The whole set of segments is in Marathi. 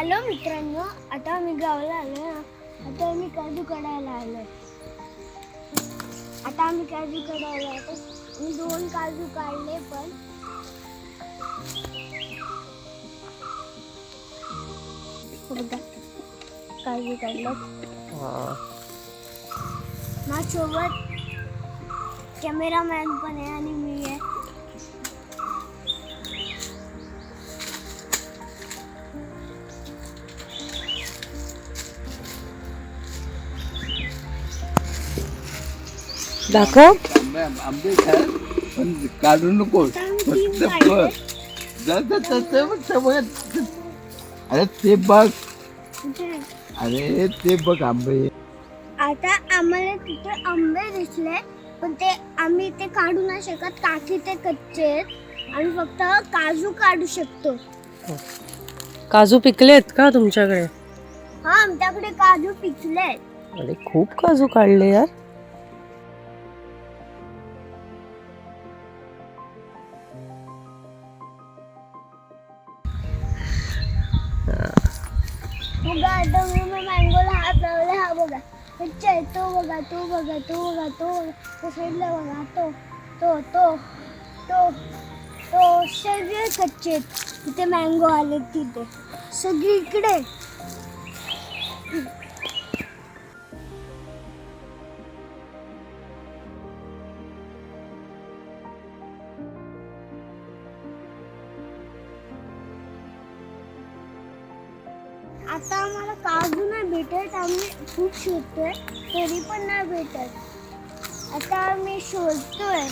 हॅलो मित्रांनो, आता आम्ही गावाला आलो ना. आता आम्ही काजू काढायला आलोय. मी 2 काजू काढले पण बघा काजू काढले. माझ्यासोबत कॅमेरामॅन पण आहे आणि मी आहे. दाखव. आंबे खाय पण काढू नको. अरे ते बघ, अरे ते बघ आंबे. आता आम्हाला तिथे आंबे दिसले पण ते आम्ही ते काढू नाही शकत, काठी ते कच्चे आहेत. आम्ही फक्त काजू काढू शकतो. काजू पिकलेत का तुमच्याकडे? हा, आमच्याकडे काजू पिकले. अरे खूप काजू काढले यार. बघा आता मी मँगोला हात लावले. हा बघा कच्चा आहे. तो बघा, तो बघा, तो बघा, तो साईडला बघा, तो तो तो तो तो सगळे कच्चे आहेत. तिथे मँगो आले, तिथे सगळीकडे. आता आम्हाला काजू नाही भेटत. आम्ही खूप शोधतोय तरी पण नाही भेटत. आता आम्ही शोधतोय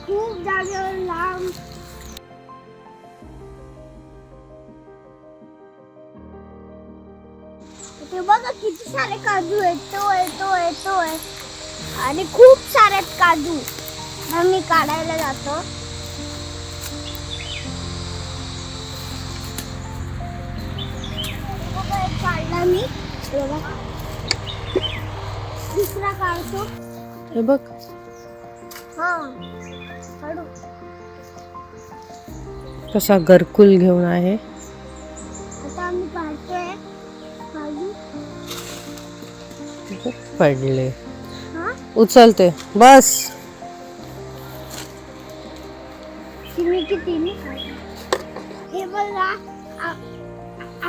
खूप जागेवर लांब. ते बघा किती सारे काजू आहेत. तो आहे, तो आहे, तो आहे आणि खूप सारे काजू. आम्ही काढायला जातो. काढला मी. बघा दुसरा काढतो. हे बघ. हा काढू. कसा गरकुल घेऊन आहे. आता आम्ही काढतोय काजू. खूप पडले. हा उचलते बस. तुम्ही किती हे बघा.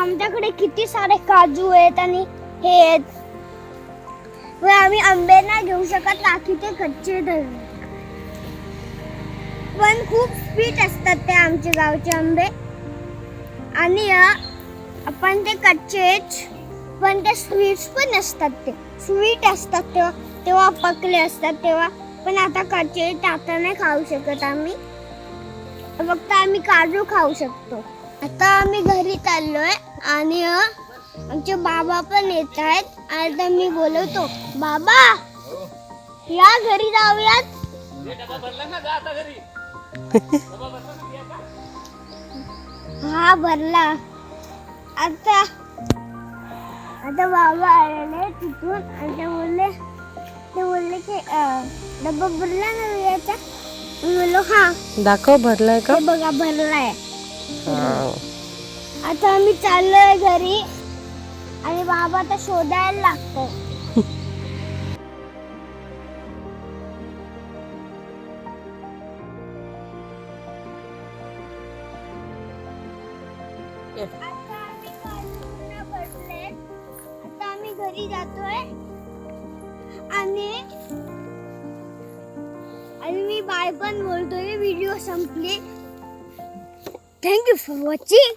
आमच्याकडे किती सारे काजू आहेत आणि हे आहेत. व आम्ही आंबे नाही घेऊ शकत, राखी ते कच्चे धरून. पण खूप स्वीट असतात ते आमच्या गावचे आंबे. आणि आपण ते कच्चेच पण ते स्वीट्स पण असतात. ते स्वीट असतात तेव्हा पकले असतात तेव्हा. पण आता कच्चे आता नाही खाऊ शकत आम्ही. फक्त आम्ही काजू खाऊ शकतो. आता आम्ही घरी चाललोय आणि आमचे बाबा पण येत आहेत. आता मी बोलवतो, बाबा या घरी जाऊयात. हा भरला. आता बाबा आलेले तिथून आणि ते बोलले की डब्बा भरला ना याचा. मी बोललो हा. दाखव भरलाय का? बघा भरलाय. आता आम्ही चाललोय घरी आणि बाबा आता शोधायला लागतो. आता आम्ही काजूला बसले. आता आम्ही घरी जातोय आणि मी बाय पण बोलतोय. व्हिडिओ संपली. Thank you for watching.